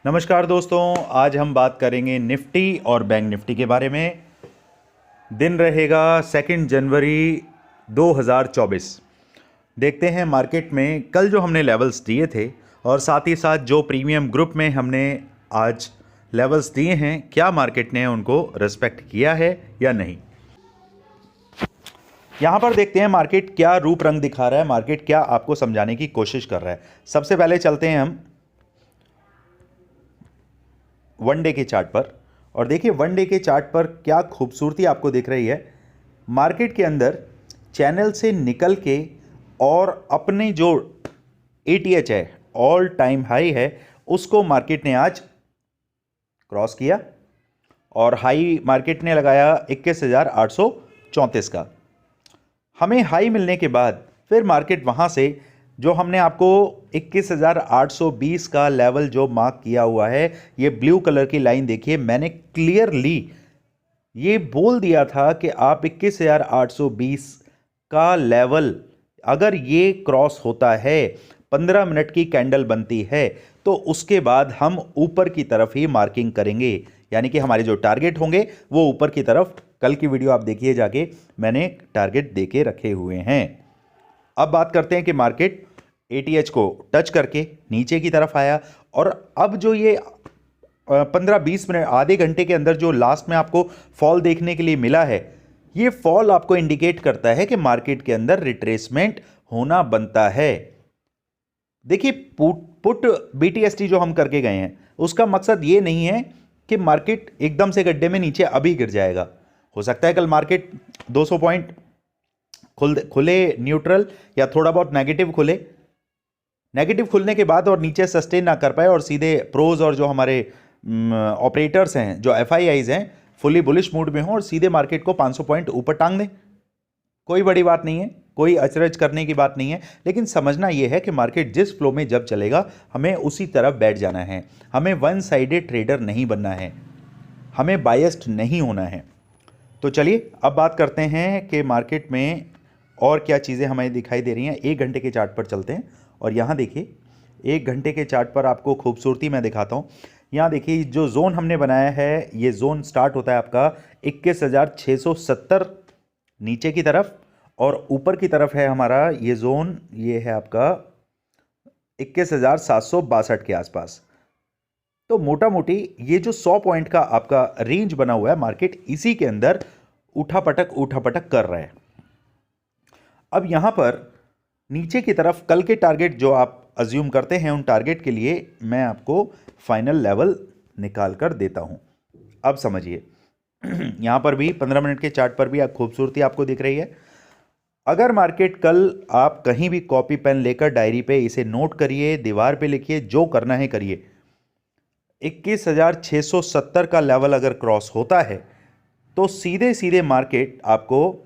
नमस्कार दोस्तों, आज हम बात करेंगे निफ्टी और बैंक निफ्टी के बारे में। दिन रहेगा 2 जनवरी 2024। देखते हैं मार्केट में कल जो हमने लेवल्स दिए थे और साथ ही साथ जो प्रीमियम ग्रुप में हमने आज लेवल्स दिए हैं, क्या मार्केट ने उनको रिस्पेक्ट किया है या नहीं। यहाँ पर देखते हैं मार्केट क्या रूप रंग दिखा रहा है, मार्केट क्या आपको समझाने की कोशिश कर रहा है। सबसे पहले चलते हैं हम वन डे के चार्ट पर और देखिए वन डे के चार्ट पर क्या खूबसूरती आपको दिख रही है। मार्केट के अंदर चैनल से निकल के और अपने जो ATH है, ऑल टाइम हाई है, उसको मार्केट ने आज क्रॉस किया और हाई मार्केट ने लगाया 21,834 का। हमें हाई मिलने के बाद फिर मार्केट वहाँ से जो हमने आपको 21,820 का लेवल जो मार्क किया हुआ है, ये ब्लू कलर की लाइन देखिए, मैंने क्लियरली ये बोल दिया था कि आप 21,820 का लेवल अगर ये क्रॉस होता है, 15 मिनट की कैंडल बनती है, तो उसके बाद हम ऊपर की तरफ ही मार्किंग करेंगे, यानी कि हमारे जो टारगेट होंगे वो ऊपर की तरफ। कल की वीडियो आप देखिए जाके, मैंने टारगेट देके रखे हुए हैं। अब बात करते हैं कि मार्केट ATH को टच करके नीचे की तरफ आया और अब जो ये 15-20 मिनट, आधे घंटे के अंदर जो लास्ट में आपको फॉल देखने के लिए मिला है, ये फॉल आपको इंडिकेट करता है कि मार्केट के अंदर रिट्रेसमेंट होना बनता है। देखिए पुट BTST जो हम करके गए हैं, उसका मकसद ये नहीं है कि मार्केट एकदम से गड्ढे में नीचे अभी गिर जाएगा। हो सकता है कल मार्केट 200 पॉइंट खुले न्यूट्रल या थोड़ा बहुत नेगेटिव खुले, नेगेटिव खुलने के बाद और नीचे सस्टेन ना कर पाए और सीधे प्रोज और जो हमारे ऑपरेटर्स हैं, जो FIIs हैं, फुली बुलिश मूड में हो और सीधे मार्केट को 500 पॉइंट ऊपर टांग दें। कोई बड़ी बात नहीं है, कोई अचरज करने की बात नहीं है, लेकिन समझना यह है कि मार्केट जिस फ्लो में जब चलेगा हमें उसी तरफ बैठ जाना है। हमें वन साइडेड ट्रेडर नहीं बनना है, हमें बायस्ड नहीं होना है। तो चलिए अब बात करते हैं कि मार्केट में और क्या चीज़ें हमें दिखाई दे रही हैं। 1 घंटे के चार्ट पर चलते हैं और यहाँ देखिए 1 घंटे के चार्ट पर आपको खूबसूरती मैं दिखाता हूँ। यहाँ देखिए जो जोन हमने बनाया है, ये जोन स्टार्ट होता है आपका 21,670 नीचे की तरफ और ऊपर की तरफ है हमारा ये जोन, ये है आपका 21,762 के आसपास। तो मोटा मोटी ये जो 100 पॉइंट का आपका रेंज बना हुआ है, मार्केट इसी के अंदर उठापटक कर रहा है। अब यहां पर नीचे की तरफ कल के टारगेट जो आप अज्यूम करते हैं, उन टारगेट के लिए मैं आपको फाइनल लेवल निकाल कर देता हूं। अब समझिए यहां पर भी 15 मिनट के चार्ट पर भी आप खूबसूरती आपको दिख रही है। अगर मार्केट कल, आप कहीं भी कॉपी पेन लेकर डायरी पे इसे नोट करिए, दीवार पे लिखिए, जो करना है करिए, 21,670 का लेवल अगर क्रॉस होता है तो सीधे सीधे मार्केट आपको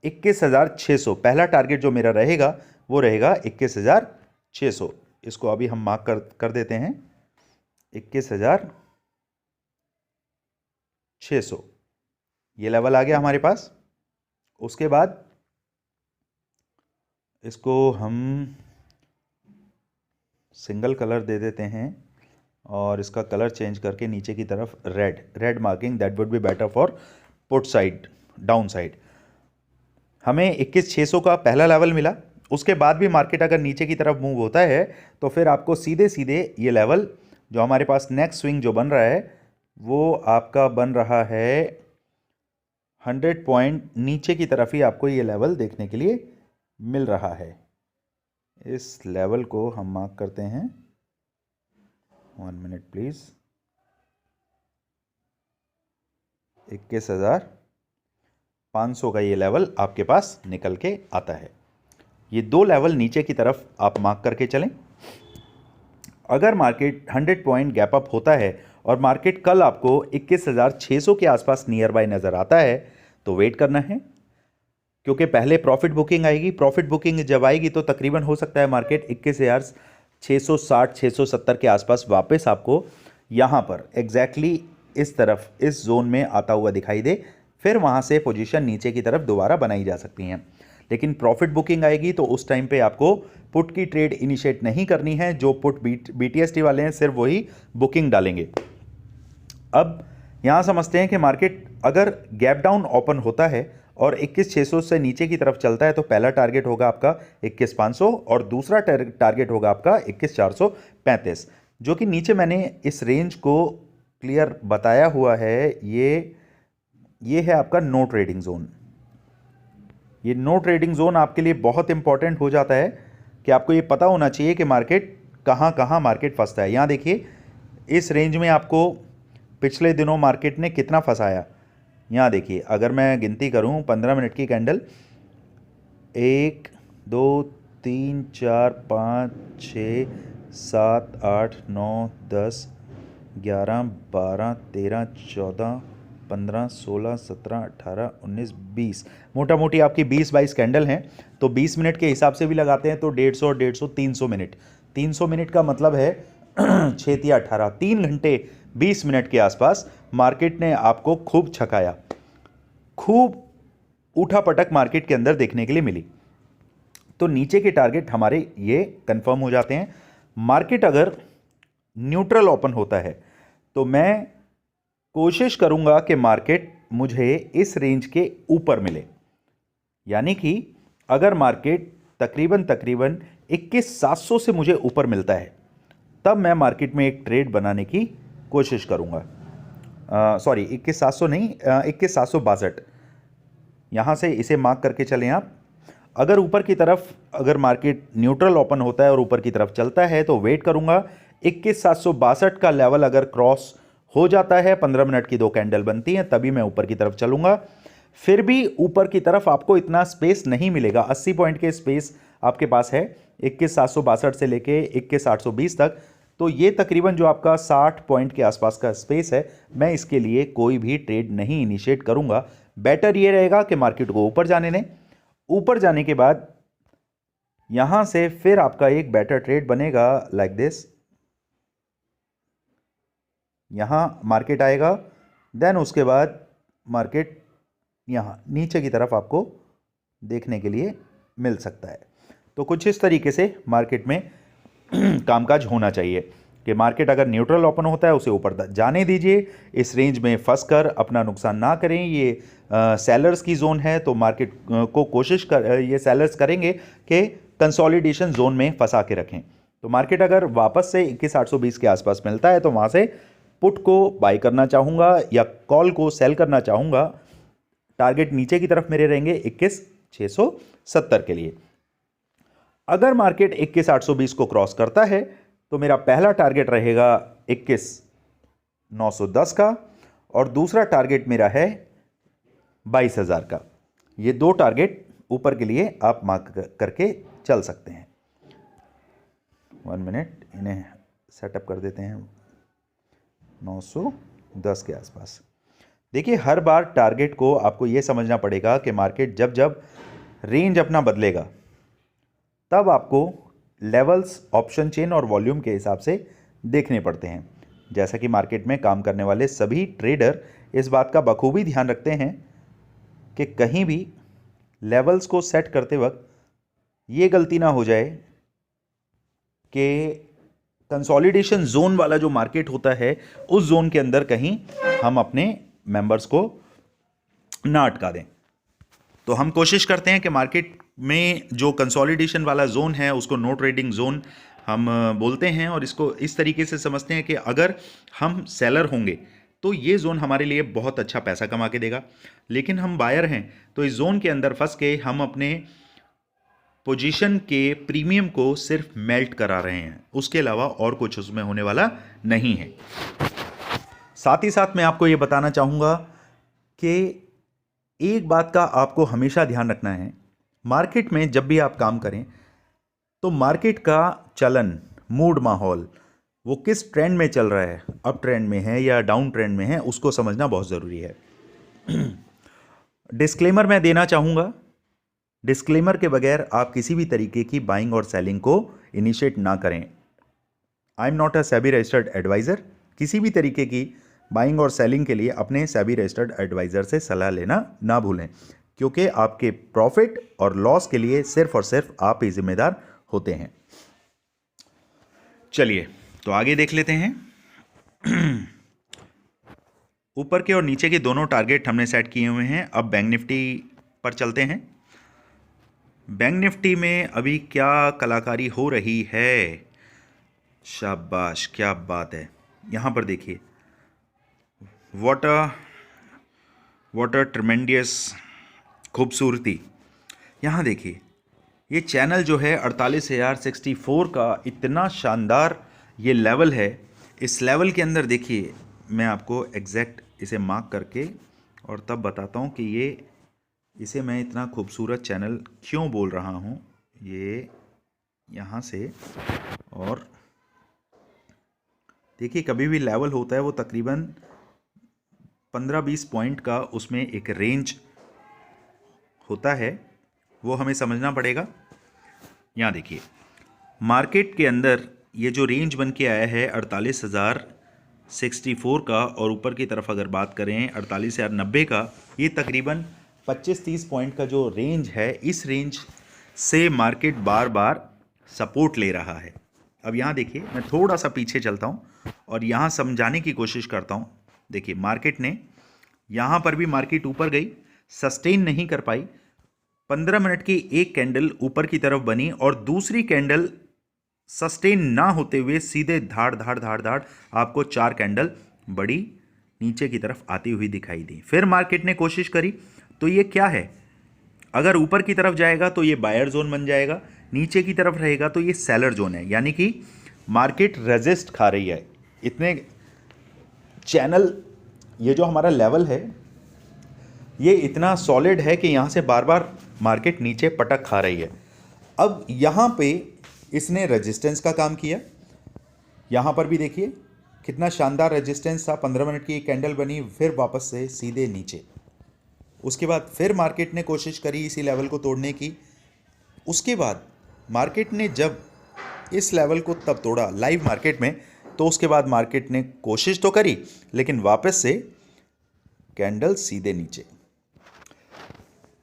21,600, पहला टारगेट जो मेरा रहेगा वो रहेगा 21,600। इसको अभी हम मार्क कर देते हैं, 21,600 ये लेवल आ गया हमारे पास। उसके बाद इसको हम सिंगल कलर दे देते हैं और इसका कलर चेंज करके नीचे की तरफ red marking, that would be better for put side, down side. हमें 21,600 का पहला लेवल मिला। उसके बाद भी मार्केट अगर नीचे की तरफ मूव होता है तो फिर आपको सीधे सीधे ये लेवल जो हमारे पास नेक्स्ट स्विंग जो बन रहा है वो आपका बन रहा है 100 पॉइंट नीचे की तरफ ही आपको ये लेवल देखने के लिए मिल रहा है। इस लेवल को हम मार्क करते हैं, 1 मिनट प्लीज। 21,500 का ये लेवल आपके पास निकल के आता है। ये दो लेवल नीचे की तरफ आप मार्क करके चलें। अगर मार्केट 100 पॉइंट गैप अप होता है और मार्केट कल आपको 21,600 के आसपास नियर बाय नज़र आता है तो वेट करना है, क्योंकि पहले प्रॉफिट बुकिंग आएगी। प्रॉफिट बुकिंग जब आएगी तो तकरीबन हो सकता है मार्केट 21,660-670 के आसपास वापस आपको यहाँ पर एग्जैक्टली इस तरफ, इस जोन में आता हुआ दिखाई दे। फिर वहाँ से पोजीशन नीचे की तरफ दोबारा बनाई जा सकती हैं। लेकिन प्रॉफिट बुकिंग आएगी तो उस टाइम पे आपको पुट की ट्रेड इनिशिएट नहीं करनी है। जो पुट BTST वाले हैं सिर्फ वही बुकिंग डालेंगे। अब यहाँ समझते हैं कि मार्केट अगर गैप डाउन ओपन होता है और 21,600 से नीचे की तरफ चलता है तो पहला टारगेट होगा आपका 21,500 और दूसरा टारगेट होगा आपका 21,435, जो कि नीचे मैंने इस रेंज को क्लियर बताया हुआ है। ये है आपका नो ट्रेडिंग जोन। ये नो ट्रेडिंग जोन आपके लिए बहुत इंपॉर्टेंट हो जाता है कि आपको ये पता होना चाहिए कि मार्केट कहाँ मार्केट फंसता है। यहाँ देखिए इस रेंज में आपको पिछले दिनों मार्केट ने कितना फंसाया। यहाँ देखिए अगर मैं गिनती करूँ 15 मिनट की कैंडल, 1 2 3 4 5 6 7 8 9 10 11 12 13 14 15 16 17 18 19 20, मोटा मोटी आपकी 20-22 कैंडल हैं। तो 20 मिनट के हिसाब से भी लगाते हैं तो 150 300 मिनट। 300 मिनट का मतलब है 6 या 18, 3 घंटे 20 मिनट के आसपास मार्केट ने आपको खूब छकाया, खूब उठा पटक मार्केट के अंदर देखने के लिए मिली। तो नीचे के टारगेट हमारे ये कंफर्म हो जाते हैं। मार्केट अगर न्यूट्रल ओपन होता है तो मैं कोशिश करूंगा कि मार्केट मुझे इस रेंज के ऊपर मिले, यानी कि अगर मार्केट तकरीबन 21,700 से मुझे ऊपर मिलता है तब मैं मार्केट में एक ट्रेड बनाने की कोशिश करूंगा। सॉरी 21,700 नहीं, 21,762, यहाँ से इसे मार्क करके चलें आप। अगर ऊपर की तरफ अगर मार्केट न्यूट्रल ओपन होता है और ऊपर की तरफ चलता है तो वेट करूंगा 21,762 का लेवल अगर क्रॉस हो जाता है, 15 मिनट की 2 कैंडल बनती हैं, तभी मैं ऊपर की तरफ चलूंगा। फिर भी ऊपर की तरफ आपको इतना स्पेस नहीं मिलेगा, 80 पॉइंट के स्पेस आपके पास है 21,762 से लेके 21,820 तक। तो ये तकरीबन जो आपका 60 पॉइंट के आसपास का स्पेस है, मैं इसके लिए कोई भी ट्रेड नहीं इनिशिएट करूंगा। बेटर ये रहेगा कि मार्केट को ऊपर जाने दें। ऊपर जाने के बाद यहां से फिर आपका एक बेटर ट्रेड बनेगा लाइक दिस। यहां मार्केट आएगा, देन उसके बाद मार्केट यहां नीचे की तरफ आपको देखने के लिए मिल सकता है। तो कुछ इस तरीके से मार्केट में कामकाज होना चाहिए कि मार्केट अगर न्यूट्रल ओपन होता है उसे ऊपर जाने दीजिए, इस रेंज में फंस कर अपना नुकसान ना करें। ये सेलर्स की जोन है तो मार्केट को कोशिश कर ये सेलर्स करेंगे कि कंसोलिडेशन जोन में फंसा के रखें। तो मार्केट अगर वापस से 21,820 के आसपास मिलता है तो वहाँ से पुट को बाय करना चाहूँगा या कॉल को सेल करना चाहूँगा। टारगेट नीचे की तरफ मेरे रहेंगे 21,670 के लिए। अगर मार्केट 21,820 को क्रॉस करता है तो मेरा पहला टारगेट रहेगा 21,910 का और दूसरा टारगेट मेरा है 22,000 का। ये 2 टारगेट ऊपर के लिए आप मार्क करके चल सकते हैं। 1 मिनट, इन्हें सेटअप कर देते हैं 910 के आसपास। देखिए हर बार टारगेट को आपको यह समझना पड़ेगा कि मार्केट जब जब रेंज अपना बदलेगा तब आपको लेवल्स ऑप्शन चेन और वॉल्यूम के हिसाब से देखने पड़ते हैं। जैसा कि मार्केट में काम करने वाले सभी ट्रेडर इस बात का बखूबी ध्यान रखते हैं कि कहीं भी लेवल्स को सेट करते वक्त ये गलती ना हो जाए कि कंसोलिडेशन जोन वाला जो मार्केट होता है उस जोन के अंदर कहीं हम अपने मेंबर्स को ना अटका दें। तो हम कोशिश करते हैं कि मार्केट में जो कंसोलिडेशन वाला जोन है उसको नो ट्रेडिंग जोन हम बोलते हैं और इसको इस तरीके से समझते हैं कि अगर हम सेलर होंगे तो ये जोन हमारे लिए बहुत अच्छा पैसा कमा के देगा, लेकिन हम बायर हैं तो इस जोन के अंदर फंस के हम अपने पोजीशन के प्रीमियम को सिर्फ मेल्ट करा रहे हैं, उसके अलावा और कुछ उसमें होने वाला नहीं है। साथ ही साथ मैं आपको ये बताना चाहूँगा कि एक बात का आपको हमेशा ध्यान रखना है, मार्केट में जब भी आप काम करें तो मार्केट का चलन, मूड, माहौल वो किस ट्रेंड में चल रहा है, अप ट्रेंड में है या डाउन ट्रेंड में है, उसको समझना बहुत ज़रूरी है। डिस्क्लेमर मैं देना चाहूँगा, डिस्क्लेमर के बगैर आप किसी भी तरीके की बाइंग और सेलिंग को इनिशिएट ना करें। I am not a SEBI registered advisor. किसी भी तरीके की बाइंग और सेलिंग के लिए अपने सेबी रजिस्टर्ड एडवाइज़र से सलाह लेना ना भूलें, क्योंकि आपके प्रॉफिट और लॉस के लिए सिर्फ और सिर्फ आप ही जिम्मेदार होते हैं। चलिए तो आगे देख लेते हैं। ऊपर के और नीचे के दोनों टारगेट हमने सेट किए हुए हैं। अब बैंक निफ्टी पर चलते हैं। बैंक निफ्टी में अभी क्या कलाकारी हो रही है, शाबाश, क्या बात है। यहाँ पर देखिए, व्हाट अ ट्रेमेंडियस खूबसूरती। यहाँ देखिए, ये चैनल जो है 48,064 का इतना शानदार ये लेवल है। इस लेवल के अंदर देखिए, मैं आपको एग्जैक्ट इसे मार्क करके और तब बताता हूँ कि इसे मैं इतना खूबसूरत चैनल क्यों बोल रहा हूँ। ये यहाँ से, और देखिए कभी भी लेवल होता है वो तकरीबन 15-20 पॉइंट का उसमें एक रेंज होता है, वो हमें समझना पड़ेगा। यहाँ देखिए, मार्केट के अंदर ये जो रेंज बन के आया है 48,064 का, और ऊपर की तरफ अगर बात करें 48,090 का, ये तकरीबन 25-30 पॉइंट का जो रेंज है, इस रेंज से मार्केट बार बार सपोर्ट ले रहा है। अब यहाँ देखिए, मैं थोड़ा सा पीछे चलता हूँ और यहाँ समझाने की कोशिश करता हूँ। देखिए, मार्केट ने यहाँ पर भी मार्केट ऊपर गई, सस्टेन नहीं कर पाई। 15 मिनट की एक कैंडल ऊपर की तरफ बनी और दूसरी कैंडल सस्टेन ना होते हुए सीधे धाड़ धाड़ धाड़ धाड़ आपको 4 कैंडल बड़ी नीचे की तरफ आती हुई दिखाई दी। फिर मार्केट ने कोशिश करी, तो ये क्या है, अगर ऊपर की तरफ जाएगा तो ये बायर जोन बन जाएगा, नीचे की तरफ रहेगा तो ये सेलर जोन है। यानी कि मार्केट रेजिस्ट खा रही है। इतने चैनल, ये जो हमारा लेवल है ये इतना सॉलिड है कि यहाँ से बार बार मार्केट नीचे पटक खा रही है। अब यहाँ पे इसने रेजिस्टेंस का काम किया। यहाँ पर भी देखिए कितना शानदार रेजिस्टेंस था। 15 मिनट की एक कैंडल बनी, फिर वापस से सीधे नीचे। उसके बाद फिर मार्केट ने कोशिश करी इसी लेवल को तोड़ने की। उसके बाद मार्केट ने जब इस लेवल को तब तोड़ा लाइव मार्केट में, तो उसके बाद मार्केट ने कोशिश तो करी लेकिन वापस से कैंडल सीधे नीचे।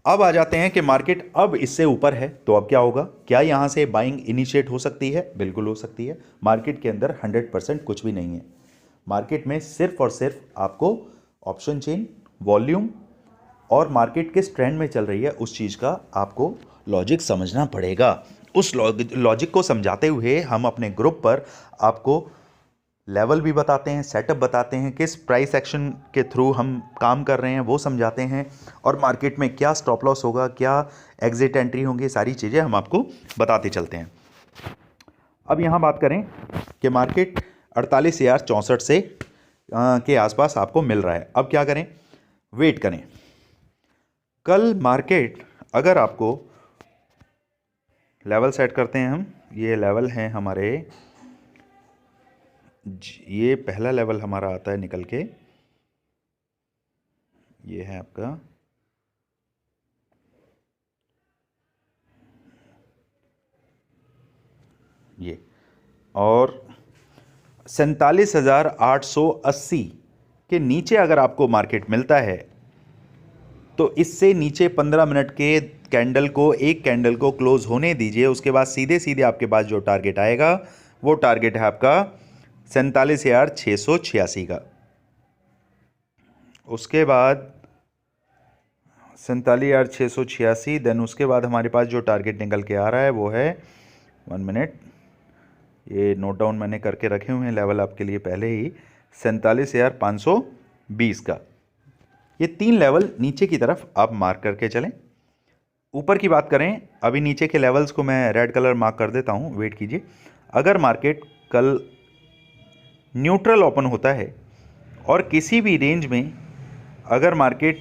अब आ जाते हैं कि मार्केट अब इससे ऊपर है, तो अब क्या होगा? क्या यहां से बाइंग इनिशिएट हो सकती है? बिल्कुल हो सकती है। मार्केट के अंदर 100% कुछ भी नहीं है। मार्केट में सिर्फ और सिर्फ आपको ऑप्शन चेन, वॉल्यूम और मार्केट किस ट्रेंड में चल रही है उस चीज़ का आपको लॉजिक समझना पड़ेगा। उस लॉजिक को समझाते हुए हम अपने ग्रुप पर आपको लेवल भी बताते हैं, सेटअप बताते हैं, किस प्राइस एक्शन के थ्रू हम काम कर रहे हैं वो समझाते हैं, और मार्केट में क्या स्टॉप लॉस होगा, क्या एग्जिट एंट्री होंगी, सारी चीज़ें हम आपको बताते चलते हैं। अब यहाँ बात करें कि मार्केट 48,064 से के आसपास आपको मिल रहा है। अब क्या करें? वेट करें। कल मार्केट अगर आपको लेवल सेट करते हैं हम, ये लेवल हैं हमारे, ये पहला लेवल हमारा आता है निकल के, ये है आपका ये, और 47,880 के नीचे अगर आपको मार्केट मिलता है तो इससे नीचे 15 मिनट के कैंडल को, एक कैंडल को क्लोज होने दीजिए। उसके बाद सीधे सीधे आपके पास जो टारगेट आएगा वो टारगेट है आपका 47,686 का। उसके बाद 47,686, देन उसके बाद हमारे पास जो टारगेट निकल के आ रहा है वो है, 1 मिनट, ये नोट डाउन मैंने करके रखे हुए हैं लेवल आपके लिए पहले ही, 47,520 का। ये 3 लेवल नीचे की तरफ आप मार्क करके चलें। ऊपर की बात करें, अभी नीचे के लेवल्स को मैं रेड कलर मार्क कर देता हूँ, वेट कीजिए। अगर मार्केट कल न्यूट्रल ओपन होता है और किसी भी रेंज में अगर मार्केट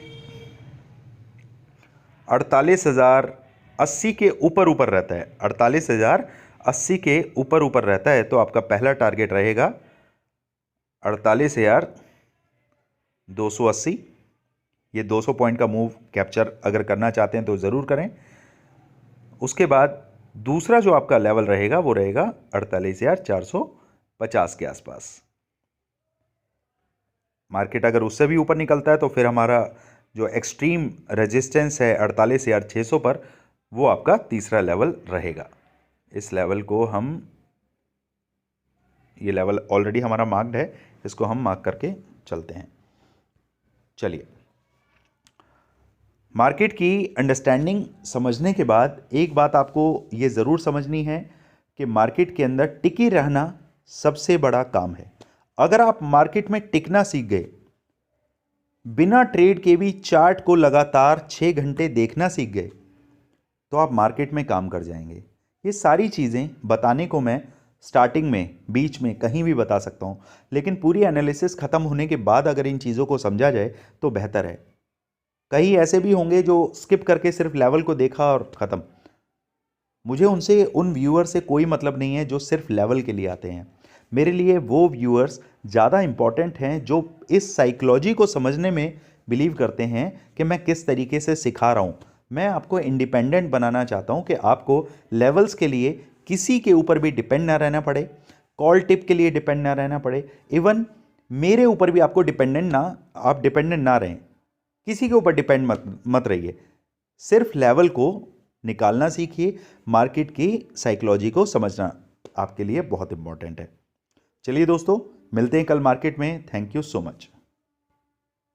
48,080 के ऊपर रहता है, 48,080 के ऊपर रहता है, तो आपका पहला टारगेट रहेगा 48,280। ये 200 पॉइंट का मूव कैप्चर अगर करना चाहते हैं तो ज़रूर करें। उसके बाद दूसरा जो आपका लेवल रहेगा वो रहेगा 48,450 के आसपास। मार्केट अगर उससे भी ऊपर निकलता है तो फिर हमारा जो एक्सट्रीम रेजिस्टेंस है 48,600 पर, वो आपका तीसरा लेवल रहेगा। इस लेवल को हम, ये लेवल ऑलरेडी हमारा मार्क्ड है, इसको हम मार्क करके चलते हैं। चलिए, मार्केट की अंडरस्टैंडिंग समझने के बाद एक बात आपको ये ज़रूर समझनी है कि मार्केट के अंदर टिके रहना सबसे बड़ा काम है। अगर आप मार्केट में टिकना सीख गए, बिना ट्रेड के भी चार्ट को लगातार 6 घंटे देखना सीख गए, तो आप मार्केट में काम कर जाएंगे। ये सारी चीज़ें बताने को मैं स्टार्टिंग में, बीच में, कहीं भी बता सकता हूँ, लेकिन पूरी एनालिसिस ख़त्म होने के बाद अगर इन चीज़ों को समझा जाए तो बेहतर है। कई ऐसे भी होंगे जो स्किप करके सिर्फ लेवल को देखा और ख़त्म। मुझे उनसे, उन व्यूअर से कोई मतलब नहीं है जो सिर्फ लेवल के लिए आते हैं। मेरे लिए वो व्यूअर्स ज़्यादा इम्पॉर्टेंट हैं जो इस साइकोलॉजी को समझने में बिलीव करते हैं कि मैं किस तरीके से सिखा रहा हूँ। मैं आपको इंडिपेंडेंट बनाना चाहता हूँ कि आपको लेवल्स के लिए किसी के ऊपर भी डिपेंड ना रहना पड़े, कॉल टिप के लिए डिपेंड ना रहना पड़े, इवन मेरे ऊपर भी आपको आप डिपेंडेंट ना रहें। किसी के ऊपर डिपेंड मत रहिए, सिर्फ लेवल को निकालना सीखिए। मार्केट की साइकोलॉजी को समझना आपके लिए बहुत इंपॉर्टेंट है। चलिए दोस्तों, मिलते हैं कल मार्केट में। Thank you so much.